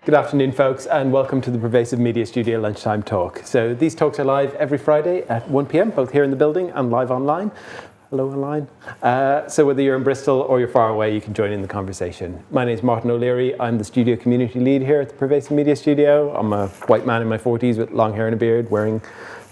Good afternoon, folks, and welcome to the Pervasive Media Studio Lunchtime Talk. So these talks are live every Friday at 1 p.m, both here in the building and live online. Hello online. So whether you're in Bristol or you're far away, you can join in the conversation. My name is Martin O'Leary. I'm the studio community lead here at the Pervasive Media Studio. I'm a white man in my 40s with long hair and a beard, wearing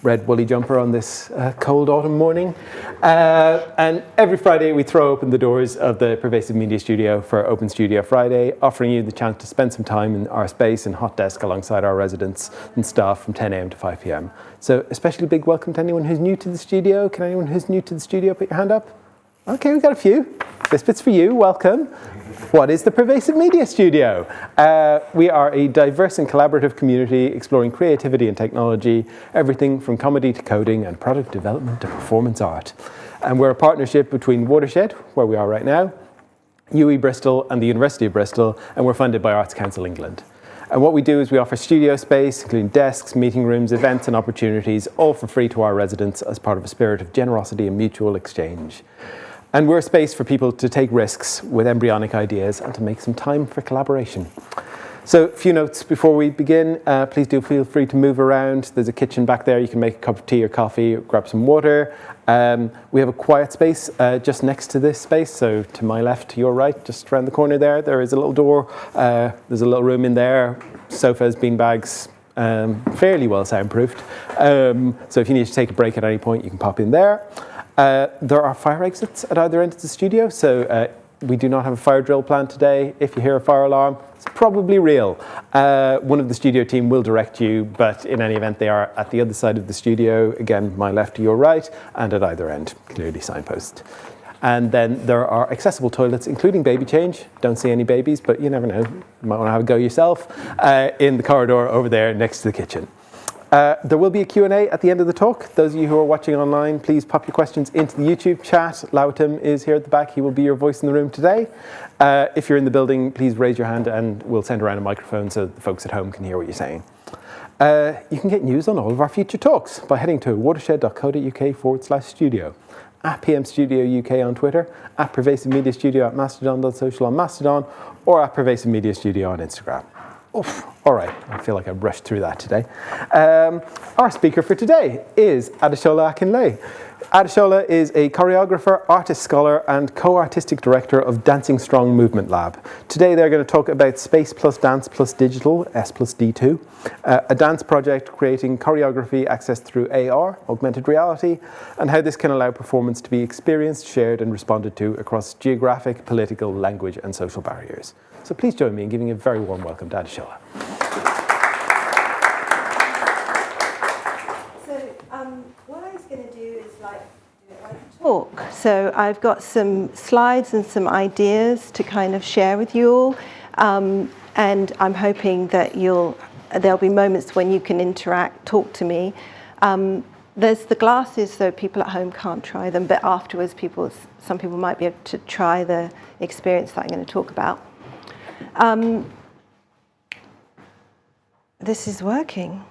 red woolly jumper on this cold autumn morning. And every Friday we throw open the doors of the Pervasive Media Studio for Open Studio Friday, offering you the chance to spend some time in our space and hot desk alongside our residents and staff from 10 a.m. to 5 p.m. So especially big welcome to anyone who's new to the studio. Can anyone who's new to the studio put your hand up? Okay, we've got a few. This bit's for you, welcome. What is the Pervasive Media Studio? We are a diverse and collaborative community exploring creativity and technology, everything from comedy to coding and product development to performance art. And we're a partnership between Watershed, where we are right now, UE Bristol and the University of Bristol, and we're funded by Arts Council England. And what we do is we offer studio space, including desks, meeting rooms, events and opportunities, all for free to our residents as part of a spirit of generosity and mutual exchange. And we're a space for people to take risks with embryonic ideas and to make some time for collaboration. So a few notes before we begin. Please do feel free to move around. There's a kitchen back there. You can make a cup of tea or coffee, or grab some water. We have a quiet space just next to this space. So to my left, to your right, just around the corner there is a little door. There's a little room in there, sofas, beanbags, fairly well soundproofed. So if you need to take a break at any point, you can pop in there. There are fire exits at either end of the studio, so we do not have a fire drill planned today. If you hear a fire alarm, it's probably real. One of the studio team will direct you, but in any event, they are at the other side of the studio, again, my left to your right, and at either end, clearly signposted. And then there are accessible toilets, including baby change. Don't see any babies, but you never know. You might want to have a go yourself, in the corridor over there next to the kitchen. There will be a Q&A at the end of the talk. Those of you who are watching online, please pop your questions into the YouTube chat. Lautim is here at the back. He will be your voice in the room today. If you're in the building, please raise your hand and we'll send around a microphone so the folks at home can hear what you're saying. You can get news on all of our future talks by heading to watershed.co.uk/studio, at PM Studio UK on Twitter, at Pervasive Media Studio at mastodon.social on Mastodon, or at Pervasive Media Studio on Instagram. Oof, all right, I feel like I rushed through that today. Our speaker for today is Adesola Akinleye. Adesola is a choreographer, artist scholar, and co-artistic director of Dancing Strong Movement Lab. Today they're going to talk about Space+Dance+Digital, S+D2, a dance project creating choreography accessed through AR, Augmented Reality, and how this can allow performance to be experienced, shared, and responded to across geographic, political, language, and social barriers. So please join me in giving a very warm welcome to Adesola. So what I was going to do is do it like a talk. So I've got some slides and some ideas to kind of share with you all. And I'm hoping that there'll be moments when you can interact, talk to me. There's the glasses, so people at home can't try them, but afterwards some people might be able to try the experience that I'm going to talk about. This is working.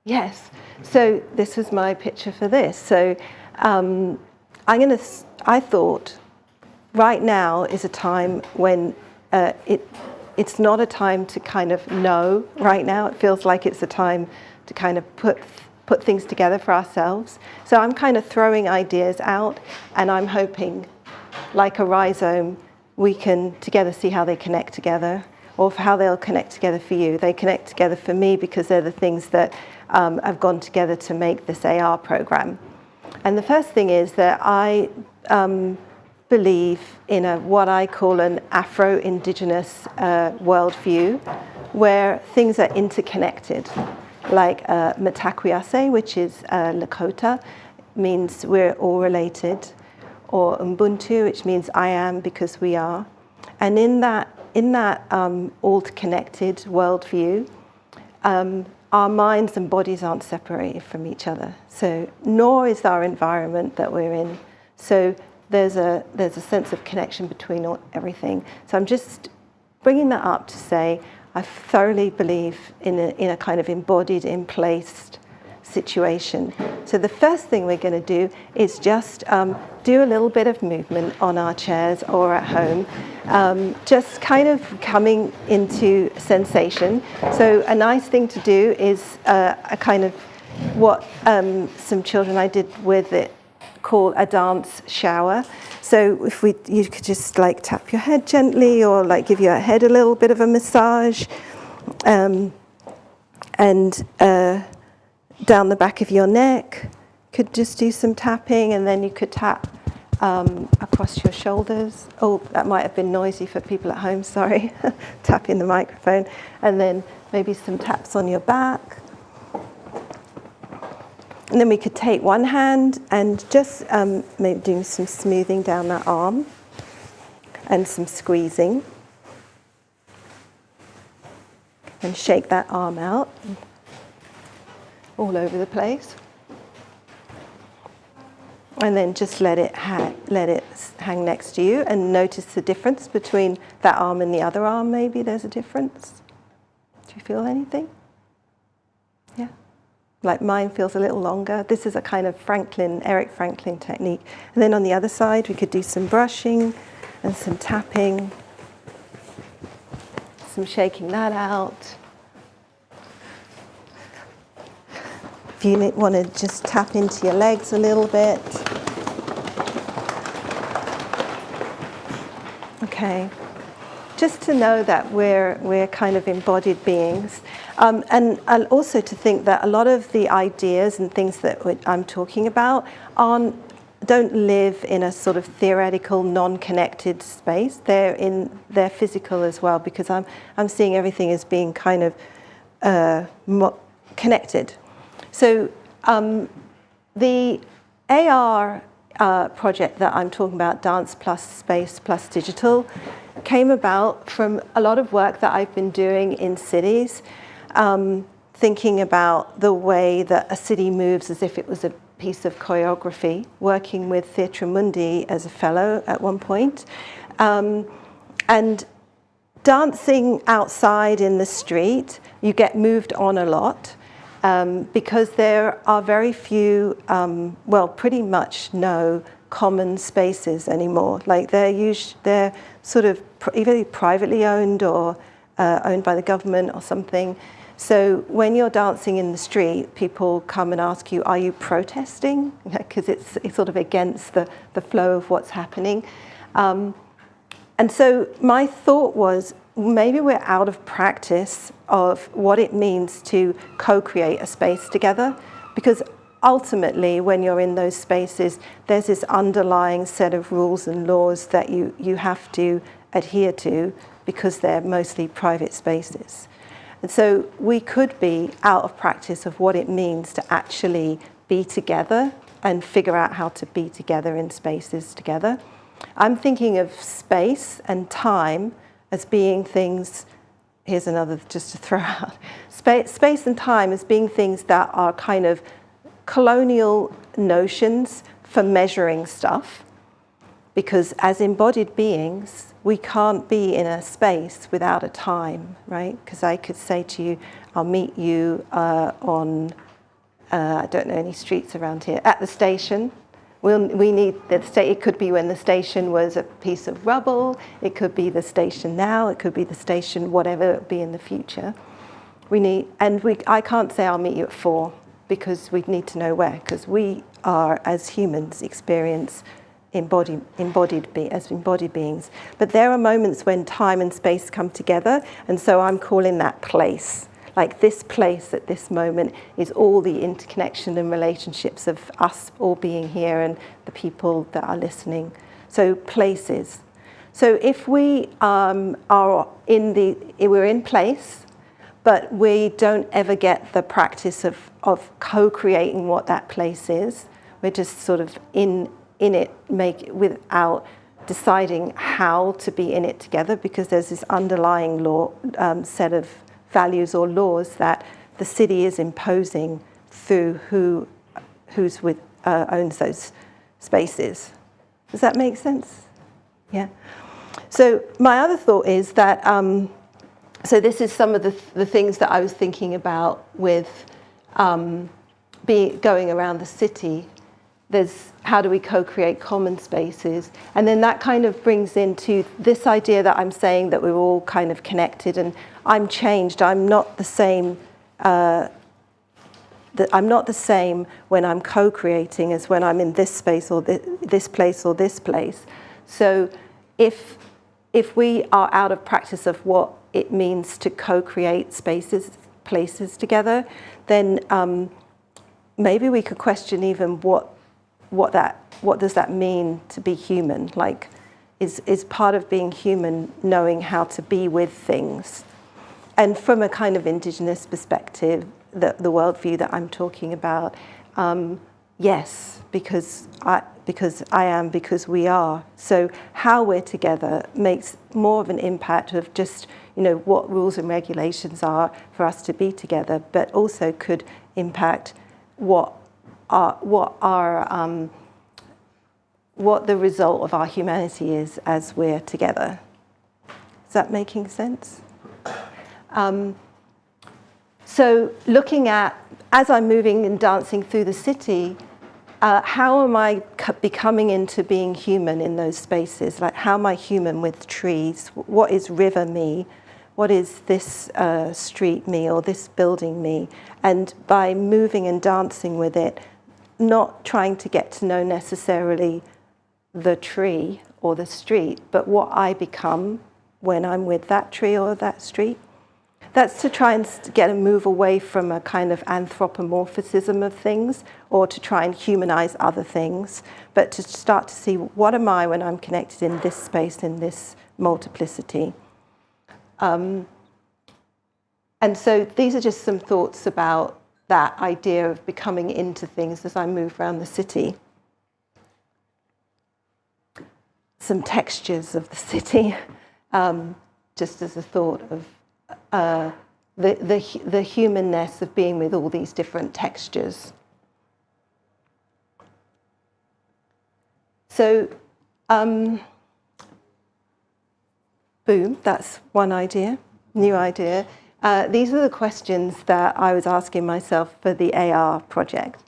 Yes. So this was my picture for this. So I thought right now is a time when it's not a time to kind of know right now. It feels like it's a time to kind of put things together for ourselves. So I'm kind of throwing ideas out, and I'm hoping, like a rhizome, we can together see how they connect together, or how they'll connect together for you. They connect together for me because they're the things that have gone together to make this AR program. And the first thing is that I believe in what I call an Afro-Indigenous worldview, where things are interconnected, like Matakwiyase, which is Lakota, means we're all related, or Ubuntu, which means I am because we are. And in that all connected worldview, our minds and bodies aren't separated from each other. So nor is our environment that we're in. So there's a sense of connection between everything. So I'm just bringing that up to say I thoroughly believe in a kind of embodied, in-placed situation. So the first thing we're going to do is just do a little bit of movement on our chairs or at home. just kind of coming into sensation. So a nice thing to do is a kind of what some children I did with it call a dance shower. So if you could just like tap your head gently, or like give your head a little bit of a massage, and down the back of your neck, could just do some tapping, and then you could tap across your shoulders. Oh, that might have been noisy for people at home, sorry. Tapping the microphone. And then maybe some taps on your back. And then we could take one hand and just maybe doing some smoothing down that arm and some squeezing. And shake that arm out all over the place. And then just let it hang next to you, and notice the difference between that arm and the other arm. Maybe there's a difference. Do you feel anything? Yeah. Like mine feels a little longer. This is a kind of Eric Franklin technique. And then on the other side, we could do some brushing and some tapping, some shaking that out. If you want to just tap into your legs a little bit. Okay. Just to know that we're kind of embodied beings. And also to think that a lot of the ideas and things that I'm talking about don't live in a sort of theoretical, non-connected space. They're physical as well, because I'm seeing everything as being kind of connected. So the AR project that I'm talking about, Dance plus Space plus Digital, came about from a lot of work that I've been doing in cities, thinking about the way that a city moves as if it was a piece of choreography, working with Theatre Mundi as a fellow at one point, and dancing outside in the street. You get moved on a lot. Because there are very few, pretty much no common spaces anymore. Like they're sort of either privately owned or owned by the government or something. So when you're dancing in the street, people come and ask you, are you protesting? Because it's sort of against the flow of what's happening. And so my thought was, maybe we're out of practice of what it means to co-create a space together, because ultimately when you're in those spaces, there's this underlying set of rules and laws that you have to adhere to, because they're mostly private spaces. And so we could be out of practice of what it means to actually be together and figure out how to be together in spaces together. I'm thinking of space and time as being things, here's another just to throw out, space and time as being things that are kind of colonial notions for measuring stuff, because as embodied beings, we can't be in a space without a time, right? Because I could say to you, I'll meet you on, I don't know any streets around here, at the station. We need it could be when the station was a piece of rubble, it could be the station now, it could be the station whatever it be in the future. I can't say I'll meet you at 4, because we need to know where, because we are, as humans, experience embodied beings. But there are moments when time and space come together, and so I'm calling that place. Like this place at this moment is all the interconnection and relationships of us all being here and the people that are listening. So places. So if we we're in place, but we don't ever get the practice of co-creating what that place is. We're just sort of in it, without deciding how to be in it together, because there's this underlying law set of values or laws that the city is imposing through who owns those spaces. Does that make sense? Yeah. So my other thought is that, so this is some of the things that I was thinking about with going around the city there's how do we co-create common spaces? And then that kind of brings into this idea that I'm saying that we're all kind of connected, and I'm changed. I'm not the same. I'm not the same when I'm co-creating as when I'm in this space or this place or this place. So if we are out of practice of what it means to co-create spaces, places together, then maybe we could question even what does that mean to be human? Like, is part of being human knowing how to be with things? And from a kind of indigenous perspective, the worldview that I'm talking about, yes, because we are. So how we're together makes more of an impact of just, what rules and regulations are for us to be together, but also could impact what the result of our humanity is as we're together. Is that making sense? So looking at, as I'm moving and dancing through the city, how am I becoming into being human in those spaces? Like, how am I human with trees? What is river me? What is this street me or this building me? And by moving and dancing with it, not trying to get to know necessarily the tree or the street, but what I become when I'm with that tree or that street. That's to try and get a move away from a kind of anthropomorphism of things, or to try and humanize other things, but to start to see, what am I when I'm connected in this space, in this multiplicity? And so these are just some thoughts about that idea of becoming into things as I move around the city. Some textures of the city, just as a thought of the humanness of being with all these different textures. So, boom, that's one idea, new idea. These are the questions that I was asking myself for the AR project.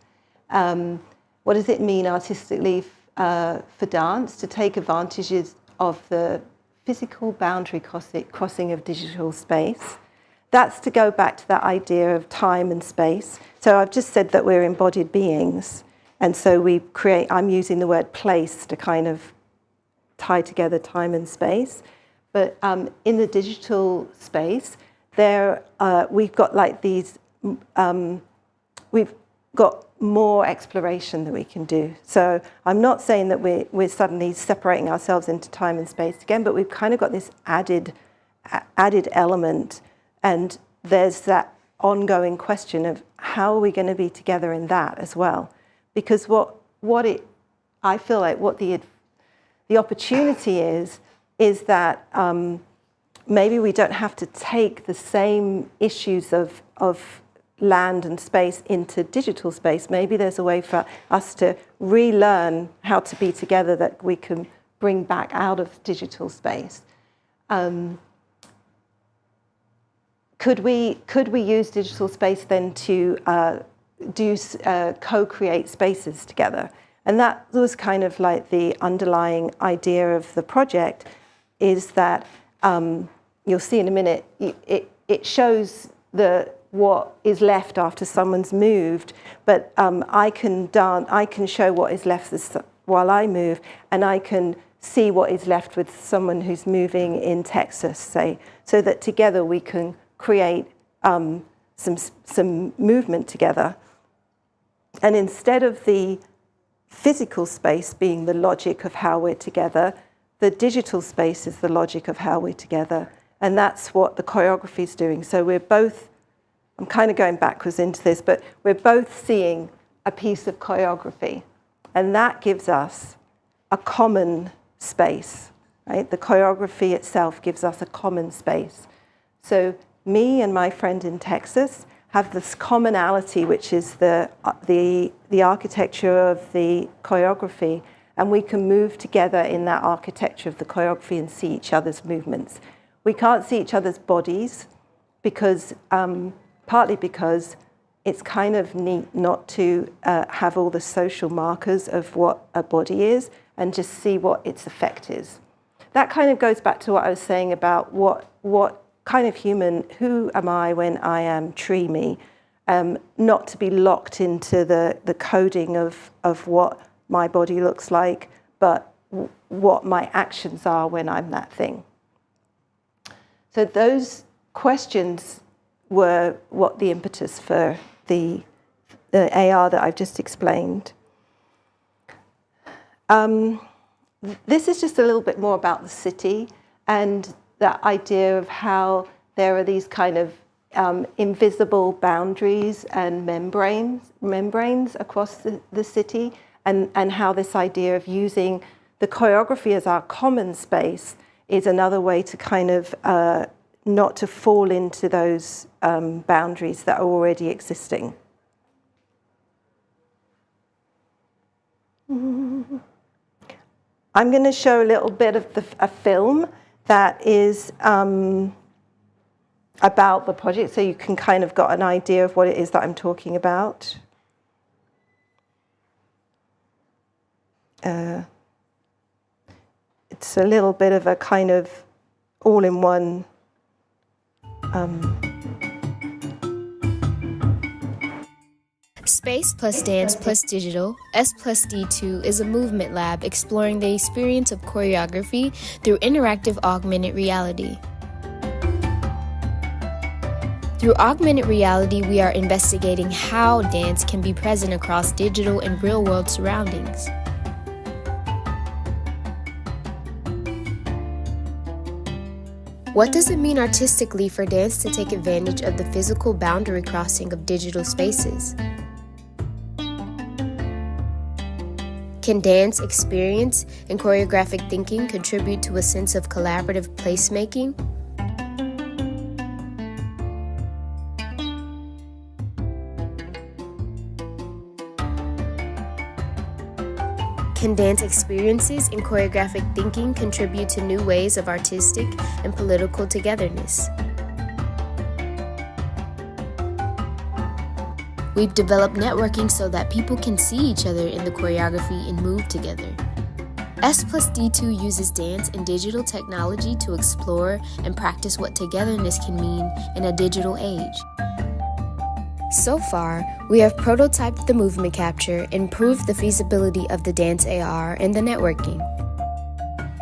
What does it mean artistically for dance to take advantages of the physical boundary crossing of digital space? That's to go back to that idea of time and space. So I've just said that we're embodied beings, and so I'm using the word place to kind of tie together time and space. But in the digital space, we've got like these, we've got more exploration that we can do. So I'm not saying that we're suddenly separating ourselves into time and space again, but we've kind of got this added element, and there's that ongoing question of how are we going to be together in that as well? Because I feel like what the opportunity is that maybe we don't have to take the same issues of land and space into digital space. Maybe there's a way for us to relearn how to be together that we can bring back out of digital space. Could we use digital space then to co-create spaces together? And that was kind of like the underlying idea of the project, is that you'll see in a minute, it shows what is left after someone's moved, but I can show what is left while I move, and I can see what is left with someone who's moving in Texas, say, so that together we can create some movement together. And instead of the physical space being the logic of how we're together, the digital space is the logic of how we're together. And that's what the choreography is doing. So we're both, I'm kind of going backwards into this, but we're both seeing a piece of choreography. And that gives us a common space, right? The choreography itself gives us a common space. So me and my friend in Texas have this commonality, which is the architecture of the choreography, and we can move together in that architecture of the choreography and see each other's movements. We can't see each other's bodies because, partly because it's kind of neat not to have all the social markers of what a body is and just see what its effect is. That kind of goes back to what I was saying about what kind of human, who am I when I am tree me, not to be locked into the coding of what my body looks like, but what my actions are when I'm that thing. So those questions were what the impetus for the AR that I've just explained. This is just a little bit more about the city and that idea of how there are these kind of invisible boundaries and membranes across the city, and how this idea of using the choreography as our common space is another way to kind of not to fall into those boundaries that are already existing. I'm going to show a little bit of a film that is about the project, so you can kind of got an idea of what it is that I'm talking about. It's a little bit of a kind of all-in-one Space+Dance+Digital, S+D2 is a movement lab exploring the experience of choreography through interactive augmented reality. Through augmented reality, we are investigating how dance can be present across digital and real-world surroundings. What does it mean artistically for dance to take advantage of the physical boundary crossing of digital spaces? Can dance experience and choreographic thinking contribute to a sense of collaborative placemaking? Can dance experiences and choreographic thinking contribute to new ways of artistic and political togetherness? We've developed networking so that people can see each other in the choreography and move together. S+D2 uses dance and digital technology to explore and practice what togetherness can mean in a digital age. So far, we have prototyped the movement capture and proved the feasibility of the dance AR and the networking.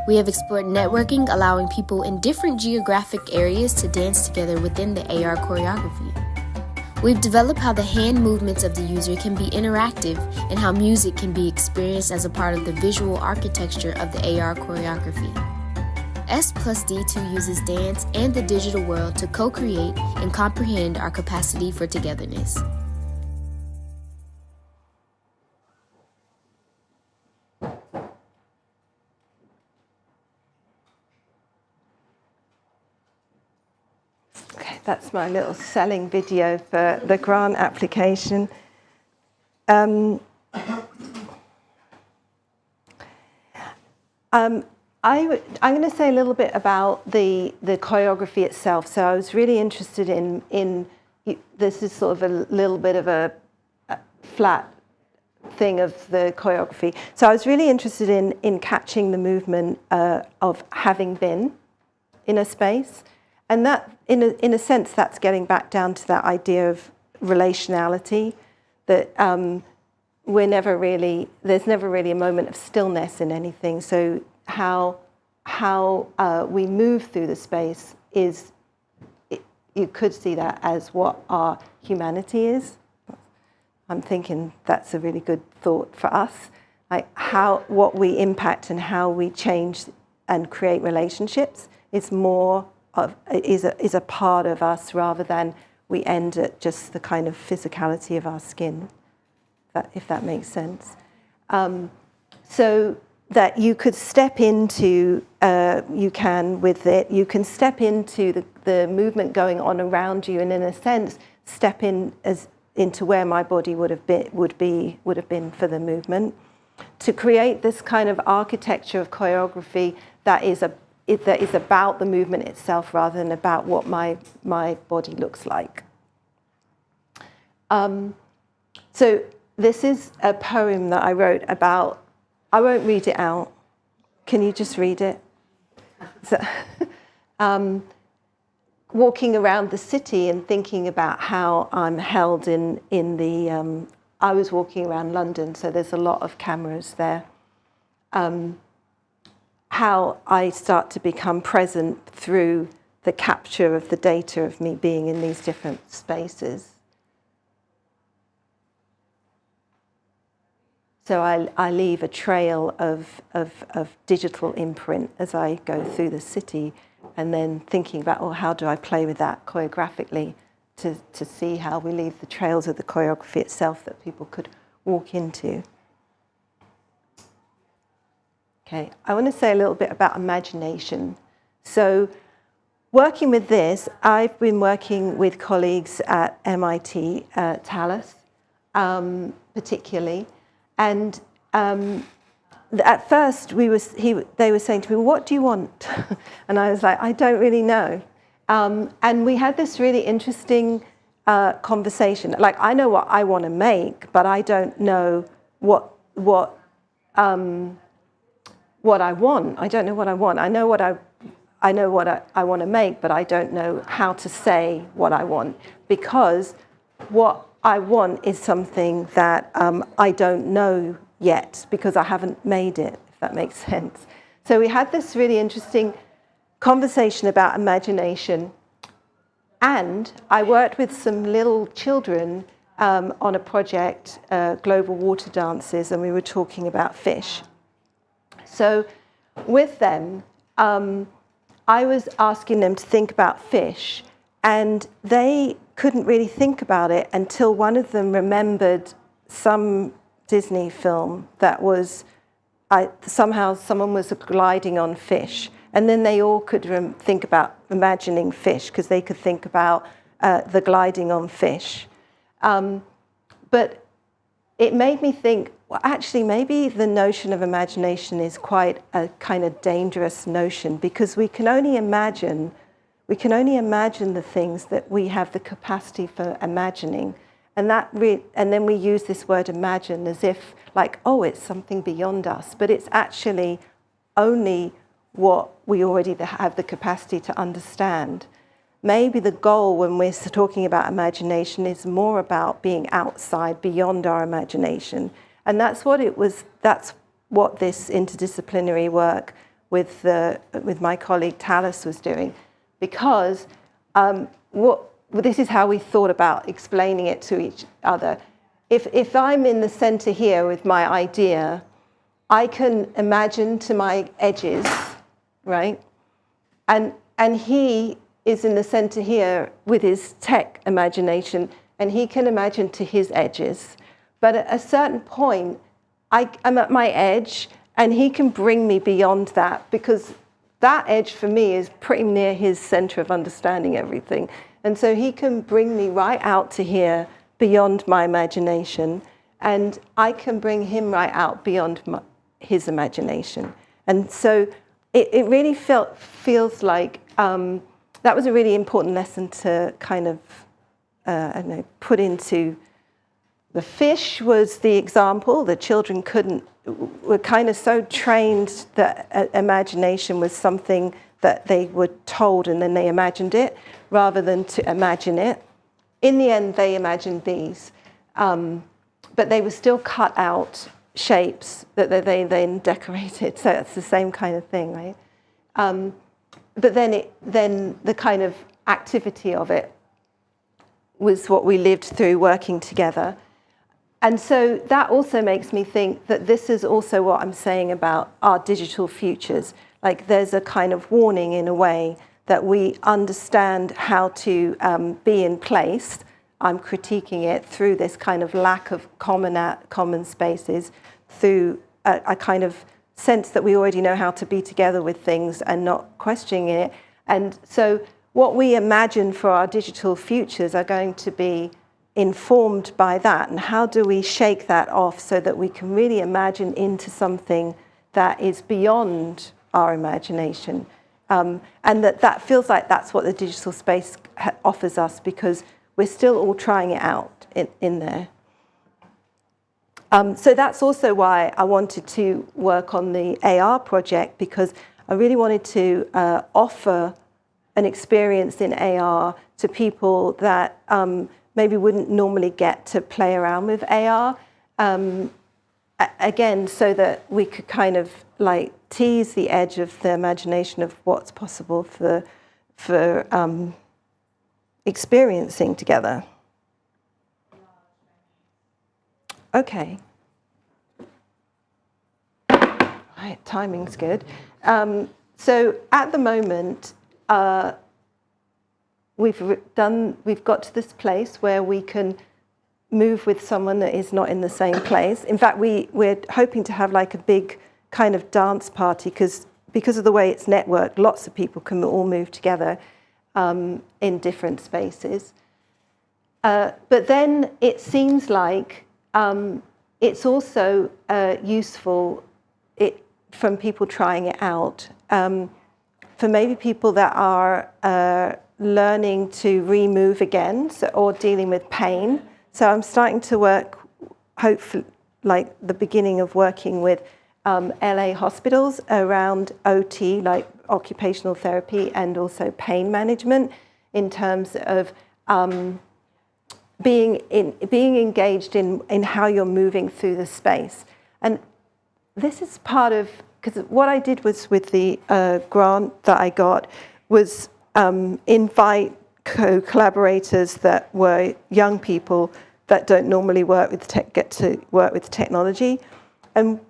We have explored networking, allowing people in different geographic areas to dance together within the AR choreography. We've developed how the hand movements of the user can be interactive and how music can be experienced as a part of the visual architecture of the AR choreography. S+D2 uses dance and the digital world to co-create and comprehend our capacity for togetherness. Okay, that's my little selling video for the grant application. I'm going to say a little bit about the choreography itself. So I was really interested in this is sort of a little bit of a flat thing of the choreography. So I was really interested in catching the movement of having been in a space. And that, in a sense, that's getting back down to that idea of relationality, that there's never really a moment of stillness in anything. So how we move through the space is, you could see that as what our humanity is. I'm thinking that's a really good thought for us, like what we impact and how we change and create relationships is a part of us, rather than we end at just the kind of physicality of our skin, if that makes sense. So that you could step into, you can step into the movement going on around you, and in a sense, step into where my body would have been for the movement, to create this kind of architecture of choreography that is about the movement itself rather than about what my body looks like. So this is a poem that I wrote about, I won't read it out. Can you just read it? So, walking around the city and thinking about how I'm held in the, I was walking around London, so there's a lot of cameras there. How I start to become present through the capture of the data of me being in these different spaces. So I leave a trail of digital imprint as I go through the city, and then thinking about, oh, how do I play with that choreographically to see how we leave the trails of the choreography itself that people could walk into. Okay, I want to say a little bit about imagination. So working with this, I've been working with colleagues at MIT, Thales, particularly. And at first, they were saying to me, what do you want? And I was like, I don't really know. And we had this really interesting conversation. Like, I know what I want to make, but I don't know what I want. I don't know what I want. I know what I want to make, but I don't know how to say what I want, because what I want is something that I don't know yet, because I haven't made it, if that makes sense. So we had this really interesting conversation about imagination, and I worked with some little children on a project, Global Water Dances, and we were talking about fish. So with them, I was asking them to think about fish, and they couldn't really think about it until one of them remembered some Disney film that was, somehow someone was gliding on fish. And then they all could think about imagining fish, because they could think about the gliding on fish. But it made me think, well, actually, maybe the notion of imagination is quite a kind of dangerous notion, because we can only imagine the things that we have the capacity for imagining. And then we use this word imagine as if, like, oh, it's something beyond us. But it's actually only what we already have the capacity to understand. Maybe the goal when we're talking about imagination is more about being outside, beyond our imagination. And that's what this interdisciplinary work with my colleague Thales was doing. Because this is how we thought about explaining it to each other. If I'm in the center here with my idea, I can imagine to my edges, right? And he is in the center here with his tech imagination, and he can imagine to his edges. But at a certain point, I'm at my edge, and he can bring me beyond that, because that edge for me is pretty near his center of understanding everything. And so he can bring me right out to here, beyond my imagination, and I can bring him right out beyond his imagination. And so it really feels like that was a really important lesson to kind of, put into. The fish was the example. The children were kind of so trained that imagination was something that they were told and then they imagined it, rather than to imagine it. In the end, they imagined these, but they were still cut out shapes that they then decorated. So it's the same kind of thing, right? But then the kind of activity of it was what we lived through working together. And so that also makes me think that this is also what I'm saying about our digital futures. Like, there's a kind of warning, in a way, that we understand how to be in place. I'm critiquing it through this kind of lack of common spaces, through a kind of sense that we already know how to be together with things and not questioning it. And so what we imagine for our digital futures are going to be informed by that. And how do we shake that off so that we can really imagine into something that is beyond our imagination? And that feels like that's what the digital space offers us, because we're still all trying it out in there. So that's also why I wanted to work on the AR project, because I really wanted to offer an experience in AR to people that maybe wouldn't normally get to play around with AR. Again, so that we could kind of like tease the edge of the imagination of what's possible for experiencing together. Okay. Right, timing's good. So at the moment, we've got to this place where we can move with someone that is not in the same place. In fact, we're hoping to have like a big kind of dance party, because of the way it's networked, lots of people can all move together in different spaces. But then it seems like it's also useful from people trying it out, for maybe people that are learning to remove again, or dealing with pain. So I'm starting to work, hopefully, like the beginning of working with LA hospitals around OT, like occupational therapy, and also pain management, in terms of being engaged in how you're moving through the space. And this is part of, because what I did was with the grant that I got was invite collaborators that were young people that don't normally get to work with technology, and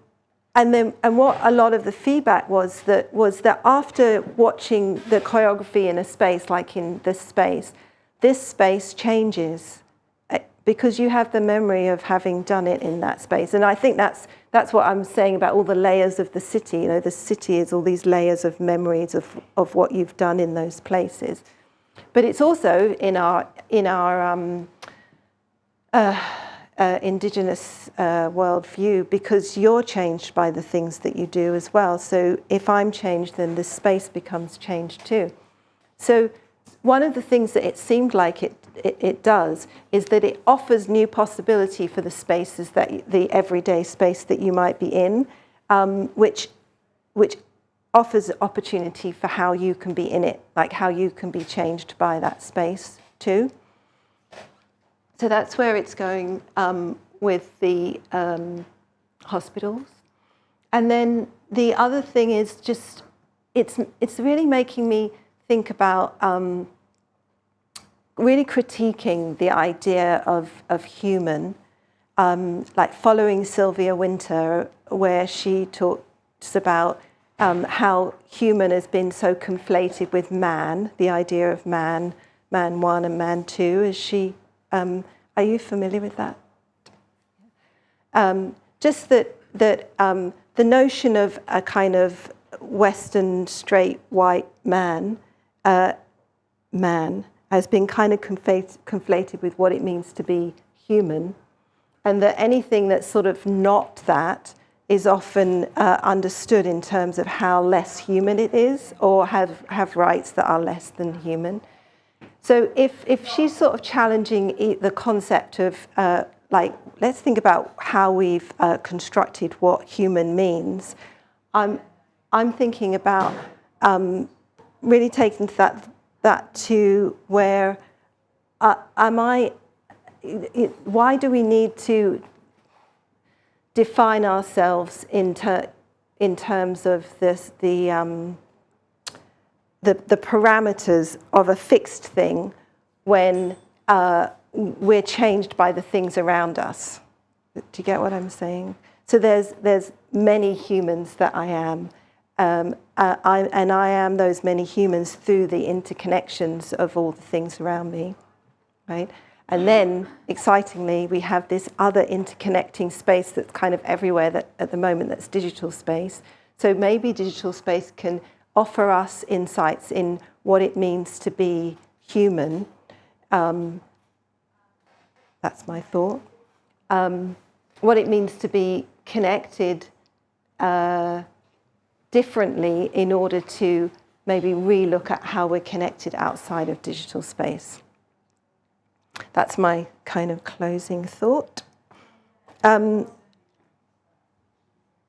what a lot of the feedback was that after watching the choreography in a space like in this space changes, because you have the memory of having done it in that space. And I think that's what I'm saying about all the layers of the city. You know, the city is all these layers of memories of what you've done in those places. But it's also in our indigenous worldview, because you're changed by the things that you do as well. So if I'm changed, then the space becomes changed too. So one of the things that it seemed like it does is that it offers new possibility for the spaces, the everyday space that you might be in, which offers opportunity for how you can be in it, like how you can be changed by that space too. So that's where it's going with the hospitals. And then the other thing is just, it's really making me think about really critiquing the idea of human, like following Sylvia Wynter, where she talks about how human has been so conflated with man, the idea of man one and man two. Is she? Are you familiar with that? Just that the notion of a kind of Western straight white man has been kind of conflated with what it means to be human, and that anything that's sort of not that is often understood in terms of how less human it is, or have rights that are less than human. So if she's sort of challenging the concept of, like, let's think about how we've constructed what human means, I'm thinking about really taking that to where why do we need to define ourselves in terms of the parameters of a fixed thing when we're changed by the things around us? Do you get what I'm saying? So there's many humans that I am, and I am those many humans through the interconnections of all the things around me, right? And then, excitingly, we have this other interconnecting space that's kind of everywhere at the moment, that's digital space. So maybe digital space can offer us insights in what it means to be human. That's my thought. What it means to be connected differently in order to maybe relook at how we're connected outside of digital space. That's my kind of closing thought.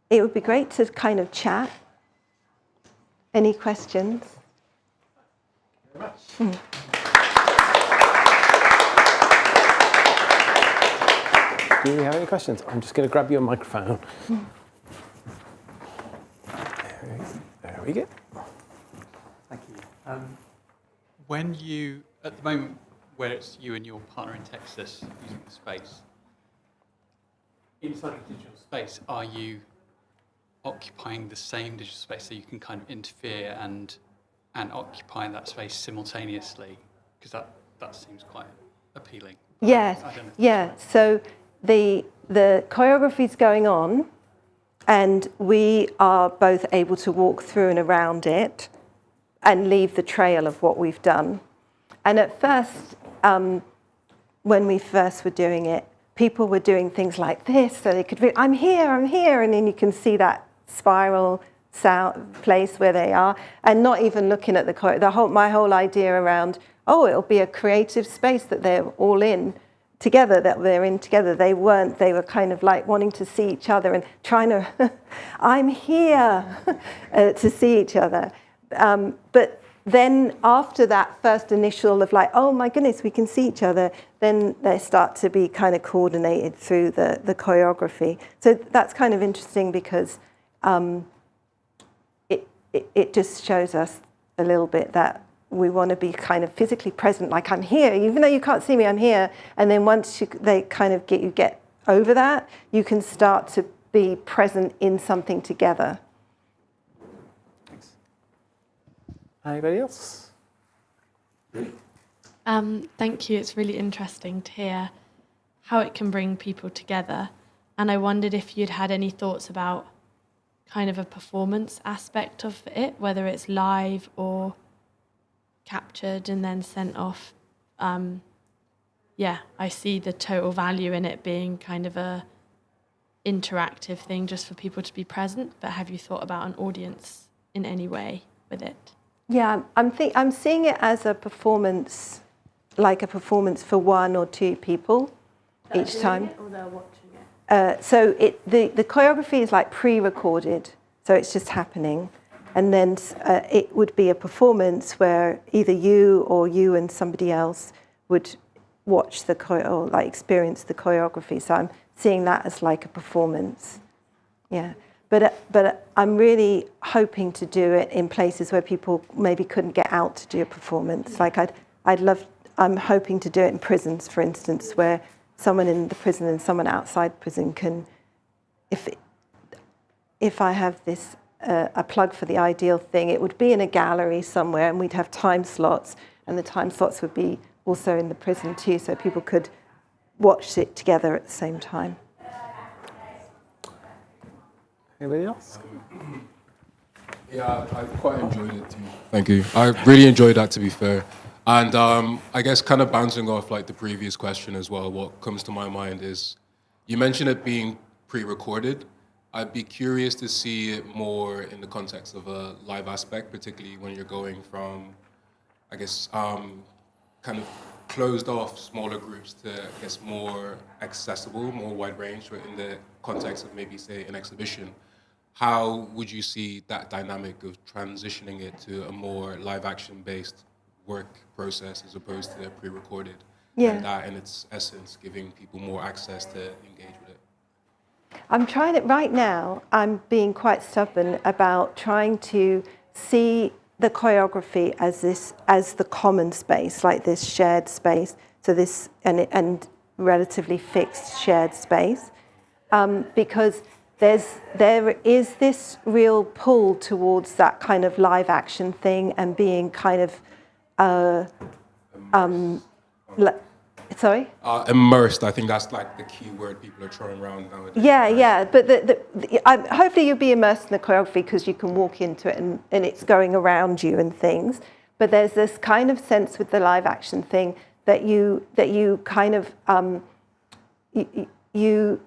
It would be great to kind of chat. Any questions? Thank you very much. Do we have any questions? I'm just going to grab you a microphone. There we go. Thank you. When you, at the moment where it's you and your partner in Texas using the space, inside the digital space, are you occupying the same digital space so you can kind of interfere and occupy that space simultaneously? Because that seems quite appealing. Yes, yeah. So the choreography is going on, and we are both able to walk through and around it and leave the trail of what we've done. And at first, when we first were doing it, people were doing things like this, so they could I'm here, and then you can see that spiral place where they are, and not even looking at my whole idea around, it'll be a creative space that they're all in together, that they're in together. They were kind of like wanting to see each other and trying to, I'm here, to see each other. But then after that first initial of like, oh my goodness, we can see each other, then they start to be kind of coordinated through the choreography. So that's kind of interesting because it just shows us a little bit that we want to be kind of physically present, like I'm here, even though you can't see me, I'm here. And then once they kind of get over that, you can start to be present in something together. Thanks. Anybody else? Thank you. It's really interesting to hear how it can bring people together. And I wondered if you'd had any thoughts about kind of a performance aspect of it, whether it's live or captured and then sent off. I see the total value in it being kind of a interactive thing just for people to be present, but have you thought about an audience in any way with it? Yeah, I'm seeing it as a performance, like a performance for one or two people each time. Or they're watching it? So the choreography is like pre-recorded, so it's just happening. And then it would be a performance where either you and somebody else would watch or like experience the choreography. So I'm seeing that as like a performance. Yeah, but I'm really hoping to do it in places where people maybe couldn't get out to do a performance. Like I'm hoping to do it in prisons, for instance, where someone in the prison and someone outside prison can, if I have this. A plug for the ideal thing, it would be in a gallery somewhere, and we'd have time slots, and the time slots would be also in the prison too, so people could watch it together at the same time. Anybody else? Yeah, I quite enjoyed it too. Thank you. I really enjoyed that, to be fair. And I guess kind of bouncing off like the previous question as well, what comes to my mind is, you mentioned it being pre-recorded. I'd be curious to see it more in the context of a live aspect, particularly when you're going from, I guess, kind of closed off smaller groups to, I guess, more accessible, more wide range, or in the context of maybe, say, an exhibition. How would you see that dynamic of transitioning it to a more live action-based work process as opposed to pre-recorded? Yeah. And that, in its essence, giving people more access to engage with it? I'm trying it right now. I'm being quite stubborn about trying to see the choreography as the common space, like this shared space. So this and relatively fixed shared space, because there is this real pull towards that kind of live action thing and being kind of sorry? Immersed, I think that's like the key word people are throwing around nowadays. Yeah, but hopefully you'll be immersed in the choreography because you can walk into it and it's going around you and things. But there's this kind of sense with the live action thing that you kind of, you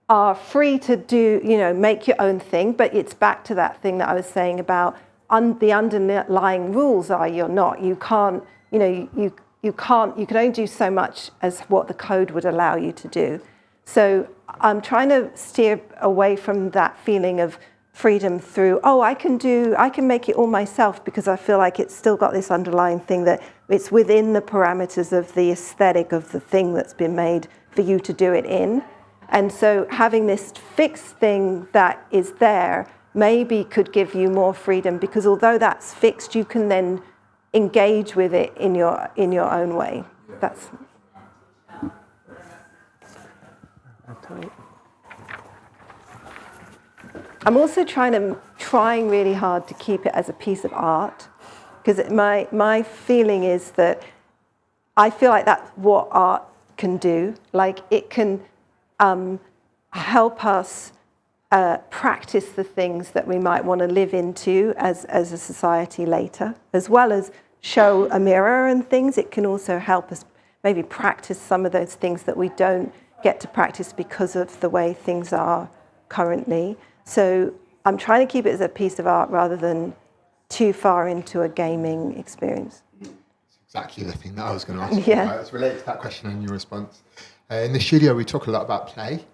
are free to do, make your own thing, but it's back to that thing that I was saying about the underlying rules are you can't, you you can only do so much as what the code would allow you to do. So I'm trying to steer away from that feeling of freedom through, I can make it all myself, because I feel like it's still got this underlying thing that it's within the parameters of the aesthetic of the thing that's been made for you to do it in. And so having this fixed thing that is there maybe could give you more freedom, because although that's fixed, you can then engage with it in your own way. That's. I'm also trying really hard to keep it as a piece of art, because my feeling is that I feel like that's what art can do. Like it can help us practice the things that we might want to live into as a society later, as well as show a mirror and things. It can also help us maybe practice some of those things that we don't get to practice because of the way things are currently. So I'm trying to keep it as a piece of art rather than too far into a gaming experience. It's exactly the thing that I was going to ask. Yeah. It's related to that question and your response. In the studio, we talk a lot about play,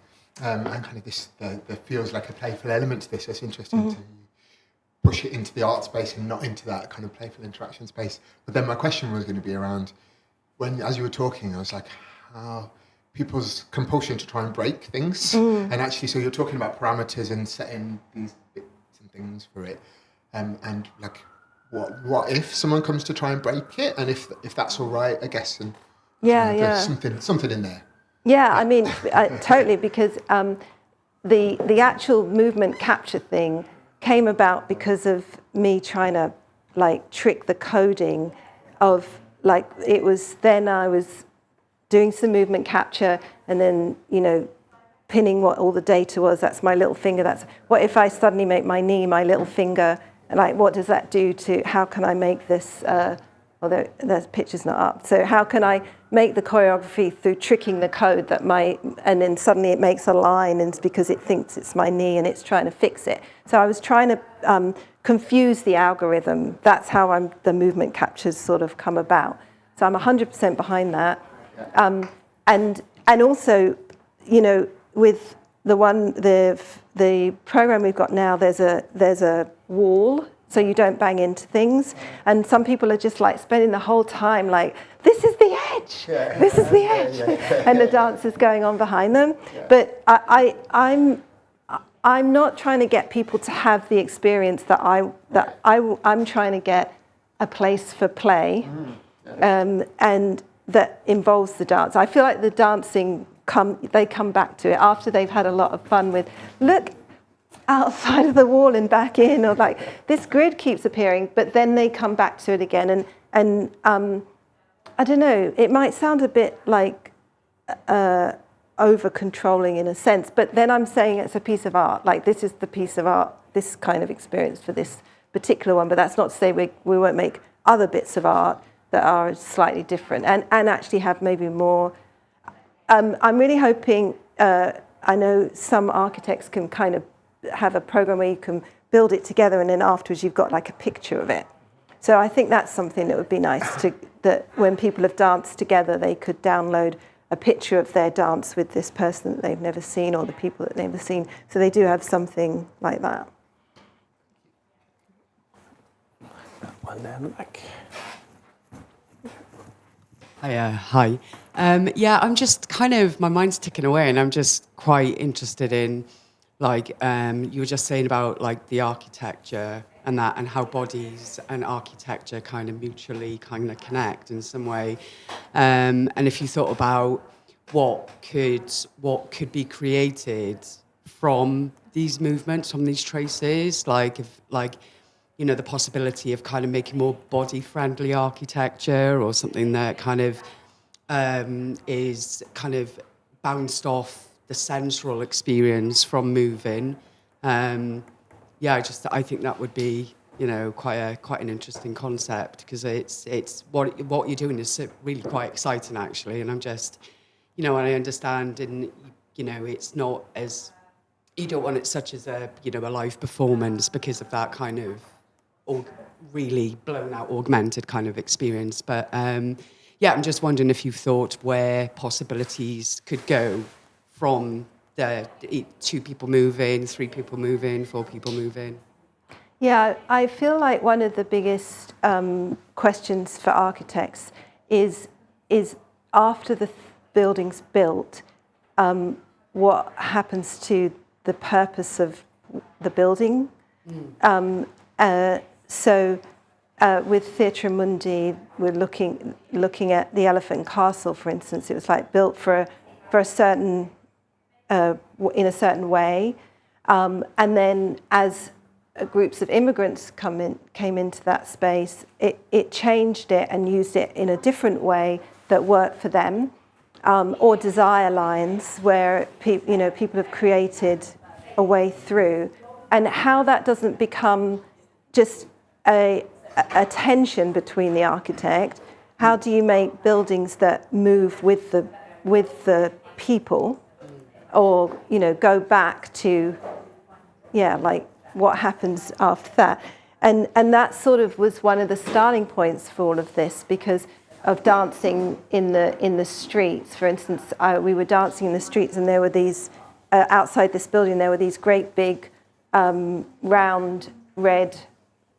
and kind of this, there feels like a playful element to this. It's interesting to push it into the art space and not into that kind of playful interaction space. But then my question was going to be around, as you were talking, I was like, how people's compulsion to try and break things. And actually, so you're talking about parameters and setting these bits and things for it. And like, what if someone comes to try and break it? And if that's all right, I guess. And there's something in there. Yeah, I mean, totally, because the actual movement capture thing came about because of me trying to like trick the coding of like, it was then I was doing some movement capture and then, pinning what all the data was. That's my little finger. That's what if I suddenly make my knee my little finger, and like, what does that do to, how can I make this, although the picture's not up. So how can I make the choreography through tricking the code and then suddenly it makes a line, and it's because it thinks it's my knee and it's trying to fix it. So I was trying to confuse the algorithm. That's how the movement captures sort of come about. So I'm 100% behind that. And also, with the program we've got now, there's a wall, so you don't bang into things. And some people are just like spending the whole time like, this is the edge, this is the edge, and the dance is going on behind them. But I'm not trying to get people to have the experience that I'm trying to get a place for play, and that involves the dance. I feel like the dancing they come back to it after they've had a lot of fun with, look outside of the wall and back in, or like this grid keeps appearing, but then they come back to it again. And I don't know, it might sound a bit like over controlling in a sense, but then I'm saying it's a piece of art. Like this is the piece of art, this kind of experience for this particular one, but that's not to say we won't make other bits of art that are slightly different and actually have maybe more. I'm really hoping, I know some architects can kind of have a program where you can build it together and then afterwards you've got like a picture of it. So I think that's something that would be nice that when people have danced together, they could download a picture of their dance with this person that they've never seen or the people that they've never seen. So they do have something like that. One down the back. Hi. I'm just kind of, my mind's ticking away and I'm just quite interested in, like, you were just saying about, like, the architecture and that and how bodies and architecture kind of mutually kind of connect in some way. And if you thought about what could be created from these movements, from these traces, the possibility of kind of making more body-friendly architecture or something that kind of is kind of bounced off the sensual experience from moving. I think that would be, quite an interesting concept because it's what you're doing is really quite exciting actually, and I'm just, and I understand, and it's not as, you don't want it such as a live performance because of that kind of really blown out augmented kind of experience, but yeah, I'm just wondering if you've thought where possibilities could go from the 2 people moving, 3 people moving, 4 people moving. Yeah, I feel like one of the biggest questions for architects is after the building's built, what happens to the purpose of the building? So with Theatre Mundi, we're looking at the Elephant Castle, for instance. It was like built for a certain in a certain way, and then as groups of immigrants came into that space, it changed it and used it in a different way that worked for them, or desire lines where people have created a way through, and how that doesn't become just a tension between the architect. How do you make buildings that move with the people, or go back to like what happens after that? And that sort of was one of the starting points for all of this, because of dancing in the streets. For instance, we were dancing in the streets, and there were these outside this building. There were these great big round red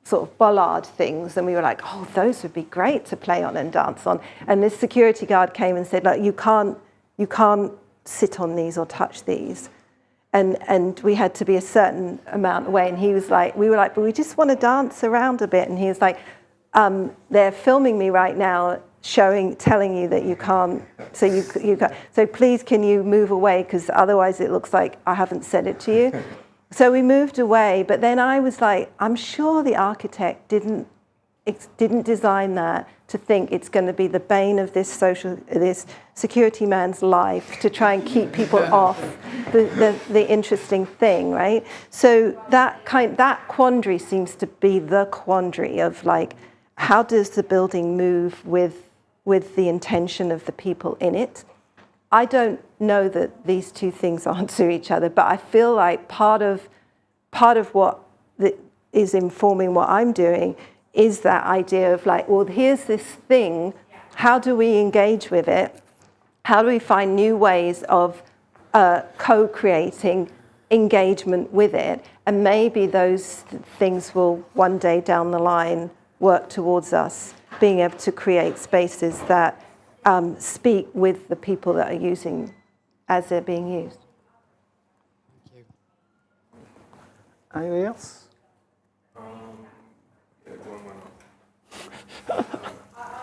sort of bollard things, and we were like, oh, those would be great to play on and dance on. And this security guard came and said, like, you can't sit on these or touch these. And we had to be a certain amount away. And he was like, we were like, but we just want to dance around a bit. And he was like, they're filming me right now, telling you that you can't. So you can't. So please, can you move away? Because otherwise, it looks like I haven't said it to you. So we moved away. But then I was like, I'm sure the architect didn't design that to think it's going to be the bane of this security man's life to try and keep people off the interesting thing, right? So that quandary seems to be the quandary of, like, how does the building move with the intention of the people in it? I don't know that these two things answer each other, but I feel like part of what is informing what I'm doing is that idea of, like, well, here's this thing, how do we engage with it? How do we find new ways of co-creating engagement with it? And maybe those things will one day down the line work towards us being able to create spaces that speak with the people that are using as they're being used. Thank you. Anything else?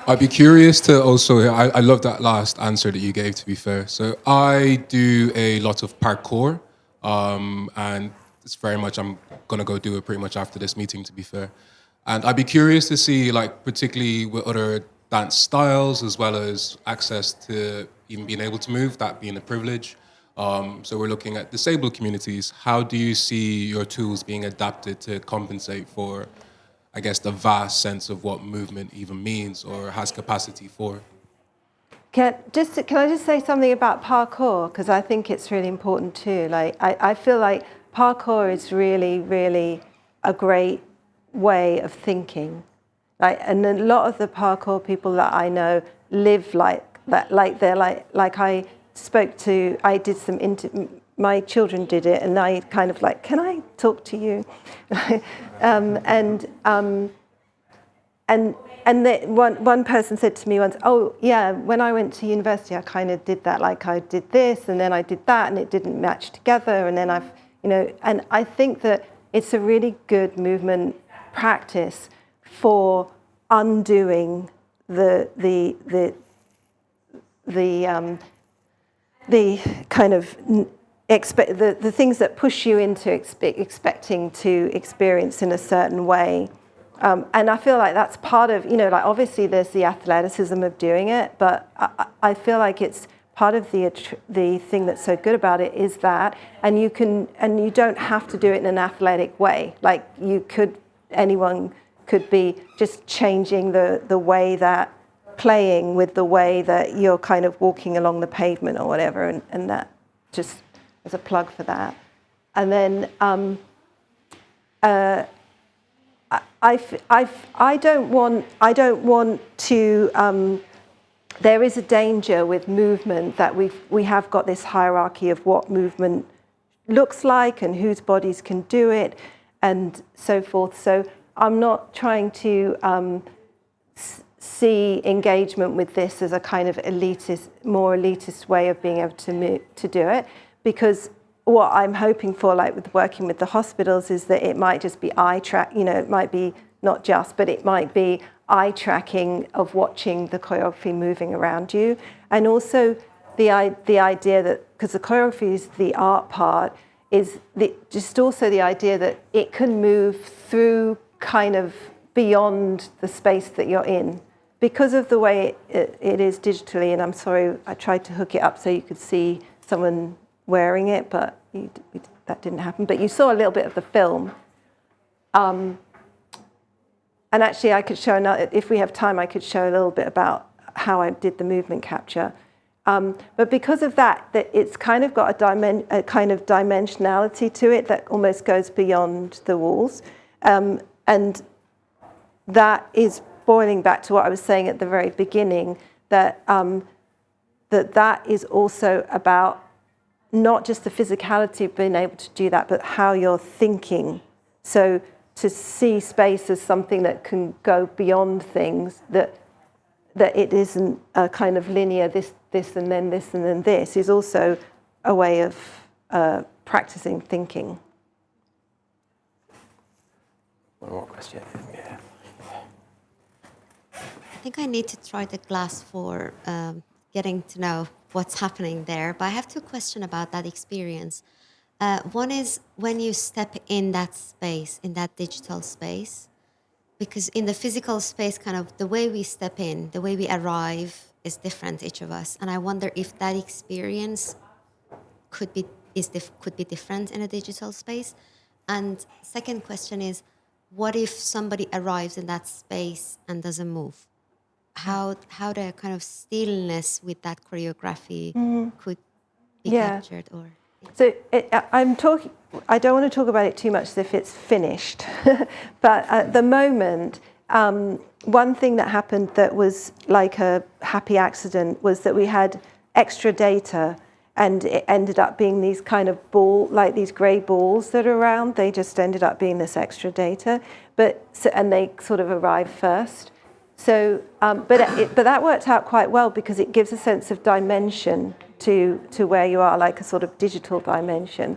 I'd be curious to also, I love that last answer that you gave, to be fair. So I do a lot of parkour, and it's very much, I'm going to go do it pretty much after this meeting, to be fair. And I'd be curious to see, like, particularly with other dance styles, as well as access to even being able to move, that being a privilege. So we're looking at disabled communities. How do you see your tools being adapted to compensate for, I guess, the vast sense of what movement even means or has capacity for? Can I just say something about parkour? Because I think it's really important too. Like, I feel like parkour is really, really a great way of thinking. Like, and a lot of the parkour people that I know live like that. Like, they're like I spoke to. I did some. My children did it, and I kind of like, can I talk to you? And one person said to me once, oh yeah, when I went to university, I kind of did that. Like, I did this, and then I did that, and it didn't match together. And then and I think that it's a really good movement practice for undoing the kind of the things that push you into expecting to experience in a certain way. And I feel like that's part of, like, obviously there's the athleticism of doing it, but I feel like it's part of the thing that's so good about it is that, and you don't have to do it in an athletic way. Like, anyone could be just changing the way that, playing with the way that you're kind of walking along the pavement or whatever, and that just as a plug for that. And then I don't want to there is a danger with movement that we have got this hierarchy of what movement looks like and whose bodies can do it and so forth. So I'm not trying to see engagement with this as a kind of more elitist way of being able to do it, because what I'm hoping for, like with working with the hospitals, is that it might just be eye track, it might be not just, but it might be eye tracking of watching the choreography moving around you. And also the idea that, because the choreography is the art part, is just also the idea that it can move through kind of beyond the space that you're in. Because of the way it is digitally, and I'm sorry, I tried to hook it up so you could see someone wearing it, but that didn't happen. But you saw a little bit of the film. And actually, I could show another, if we have time, I could show a little bit about how I did the movement capture. But because of that it's kind of got a kind of dimensionality to it that almost goes beyond the walls. And that is boiling back to what I was saying at the very beginning, that that is also about not just the physicality of being able to do that, but how you're thinking. So to see space as something that can go beyond things, that it isn't a kind of linear this and then this and then this, is also a way of practicing thinking. One more question. Yeah. I think I need to try the glass for getting to know what's happening there. But I have two questions about that experience. One is when you step in that space, in that digital space, because in the physical space, kind of the way we step in, the way we arrive is different, each of us. And I wonder if that experience could be different in a digital space. And second question is, what if somebody arrives in that space and doesn't move? How the kind of stillness with that choreography could be captured, or so I don't want to talk about it too much as if it's finished, but at the moment, one thing that happened that was like a happy accident was that we had extra data, and it ended up being these kind of like these grey balls that are around. They just ended up being this extra data, and they sort of arrived first. So, but that worked out quite well because it gives a sense of dimension to where you are, like a sort of digital dimension.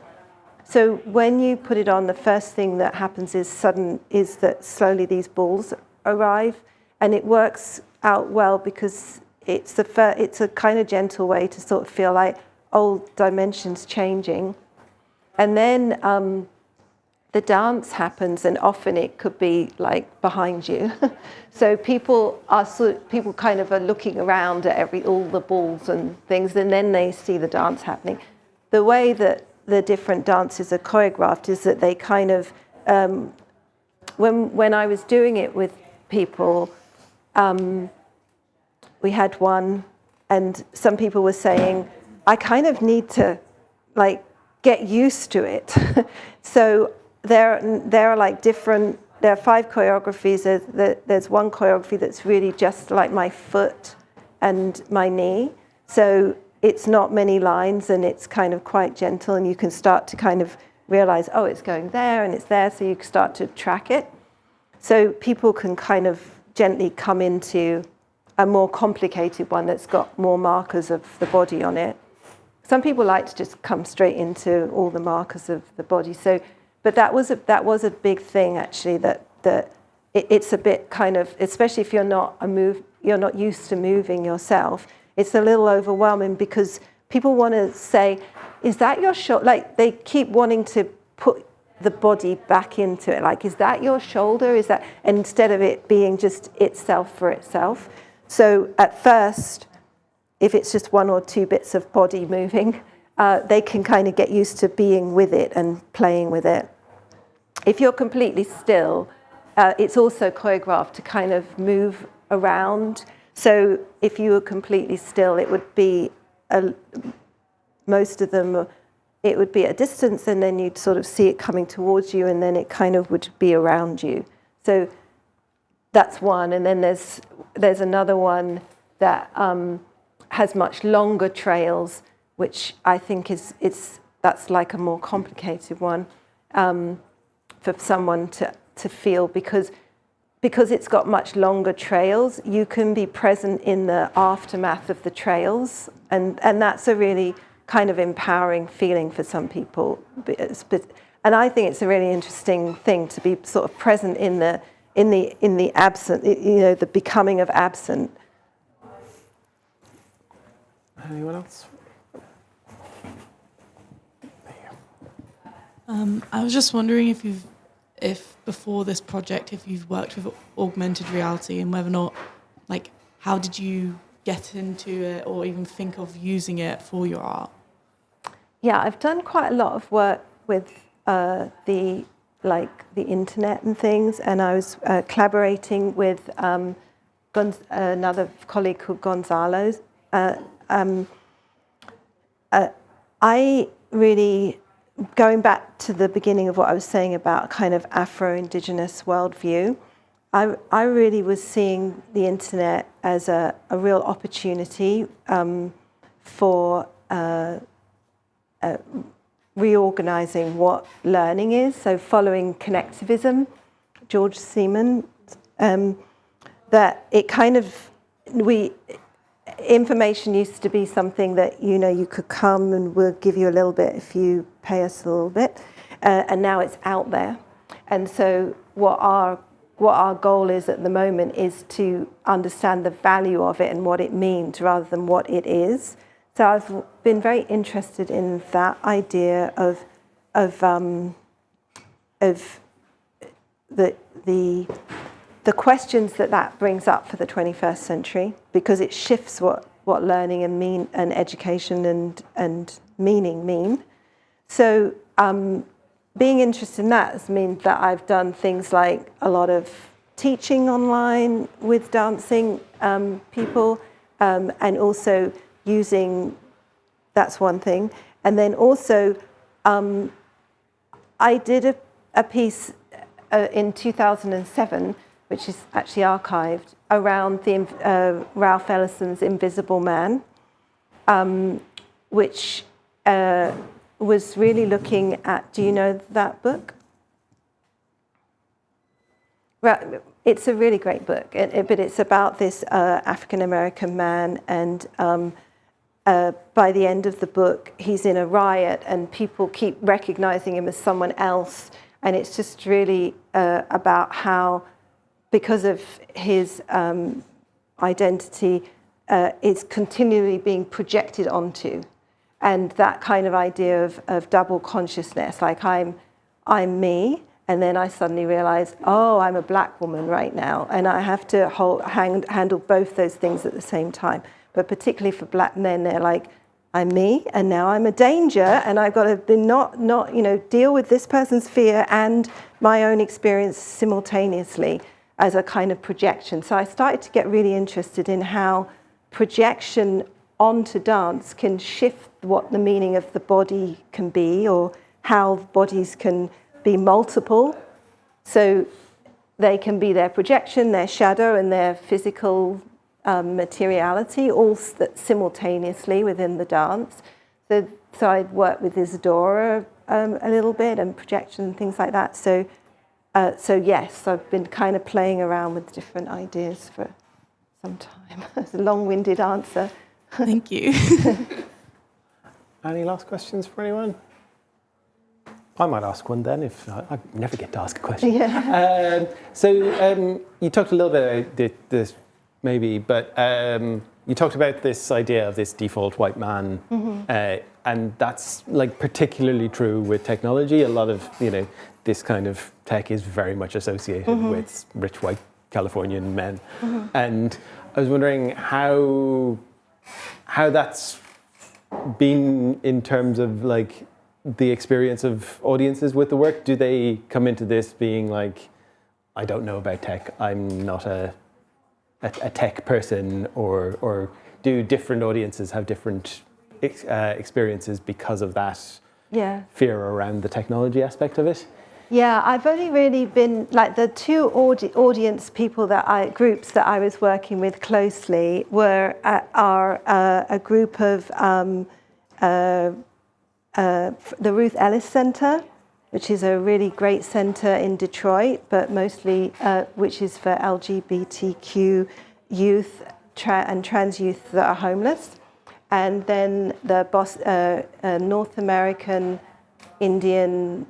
So when you put it on, the first thing that happens is that slowly these balls arrive, and it works out well because it's a kind of gentle way to sort of feel like old dimensions changing, and then the dance happens, and often it could be like behind you. So people kind of are looking around at all the balls and things, and then they see the dance happening. The way that the different dances are choreographed is that they kind of, when I was doing it with people, we had one, and some people were saying, I kind of need to like get used to it. So there are like different, there are 5 choreographies. There's one choreography that's really just like my foot and my knee. So it's not many lines, and it's kind of quite gentle, and you can start to kind of realize, oh, it's going there and it's there, so you can start to track it. So people can kind of gently come into a more complicated one that's got more markers of the body on it. Some people like to just come straight into all the markers of the body. So, but that was a big thing actually. That it's a bit kind of, especially if you're not used to moving yourself. It's a little overwhelming because people want to say, "Is that your shoulder?" Like they keep wanting to put the body back into it. Like, is that your shoulder? Is that, and instead of it being just itself for itself. So at first, if it's just 1 or 2 bits of body moving, they can kind of get used to being with it and playing with it. If you're completely still, it's also choreographed to kind of move around. So if you were completely still, it would be, most of them, it would be at a distance, and then you'd sort of see it coming towards you, and then it kind of would be around you. So that's one. And then there's another one that has much longer trails, which I think that's like a more complicated one for someone to feel, because it's got much longer trails, you can be present in the aftermath of the trails, and that's a really kind of empowering feeling for some people. And I think it's a really interesting thing to be sort of present in the absent, the becoming of absent. Anyone else? I was just wondering if before this project, if you've worked with augmented reality, and whether or not, like, how did you get into it or even think of using it for your art? Yeah, I've done quite a lot of work with the internet and things, and I was collaborating with another colleague called Gonzalo. I really, going back to the beginning of what I was saying about kind of Afro-Indigenous worldview, I really was seeing the internet as a real opportunity for reorganizing what learning is. So following connectivism, George Seaman, that it kind of, information used to be something that, you could come and we'll give you a little bit if you pay us a little bit. And now it's out there. And so what our goal is at the moment is to understand the value of it and what it means rather than what it is. So I've been very interested in that idea of the questions that brings up for the 21st century, because it shifts what learning and education and meaning mean. So being interested in that has meant that I've done things like a lot of teaching online with dancing people, and also using, that's one thing. And then also I did a piece in 2007, which is actually archived, around the Ralph Ellison's Invisible Man, which was really looking at, do you know that book? It's a really great book, but it's about this African-American man, and by the end of the book, he's in a riot and people keep recognizing him as someone else, and it's just really about how, because of his identity, is continually being projected onto. And that kind of idea of double consciousness, like I'm me, and then I suddenly realize, oh, I'm a black woman right now, and I have to handle both those things at the same time. But particularly for black men, they're like, I'm me, and now I'm a danger, and I've got to not deal with this person's fear and my own experience simultaneously as a kind of projection. So I started to get really interested in how projection onto dance can shift what the meaning of the body can be, or how bodies can be multiple. So they can be their projection, their shadow, and their physical materiality, all simultaneously within the dance. So I'd worked with Isadora a little bit, and projection and things like that. So yes, I've been kind of playing around with different ideas for some time. It's a long-winded answer. Thank you. Any last questions for anyone? I might ask one then, if I never get to ask a question. Yeah. You talked a little bit about this, maybe, but you talked about this idea of this default white man, and that's like particularly true with technology. A lot of this kind of tech is very much associated with rich white Californian men, and I was wondering how that's been in terms of like the experience of audiences with the work. Do they come into this being like, I don't know about tech, I'm not a tech person, or do different audiences have different experiences because of that fear around the technology aspect of it? Yeah, I've only really been, like, the two audience people groups that I was working with closely are a group of the Ruth Ellis Center, which is a really great center in Detroit, but mostly which is for LGBTQ youth and trans youth that are homeless. And then the North American Indian,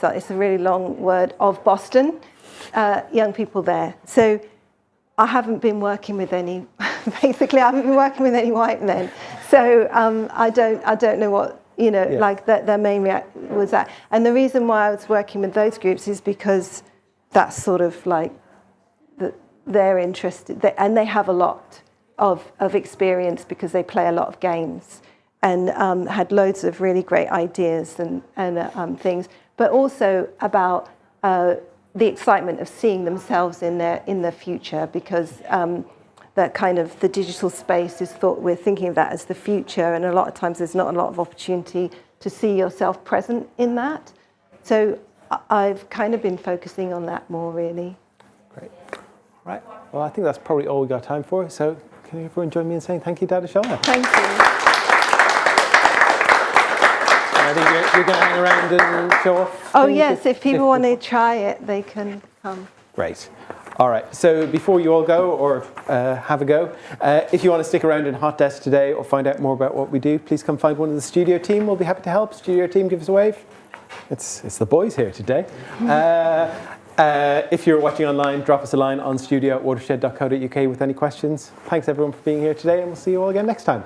so it's a really long word, of Boston, young people there. So I haven't been working with any, basically I haven't been working with any white men. So I don't know what, like their main was that. And the reason why I was working with those groups is because that's sort of like, they're interested, and they have a lot of experience because they play a lot of games and had loads of really great ideas and things, but also about the excitement of seeing themselves in the future, because that kind of the digital space is we're thinking of that as the future, and a lot of times there's not a lot of opportunity to see yourself present in that. So I've kind of been focusing on that more, really. Great. Right. Well, I think that's probably all we got time for. So can everyone join me in saying thank you, Adesola? Thank you. I think you're going to hang around and show off. Oh, yes. If people want to try it, they can come. Great. All right. So before you all go or have a go, if you want to stick around in Hot Desk today or find out more about what we do, please come find one of the studio team. We'll be happy to help. Studio team, give us a wave. It's the boys here today. If you're watching online, drop us a line on studio@watershed.co.uk with any questions. Thanks everyone for being here today, and we'll see you all again next time.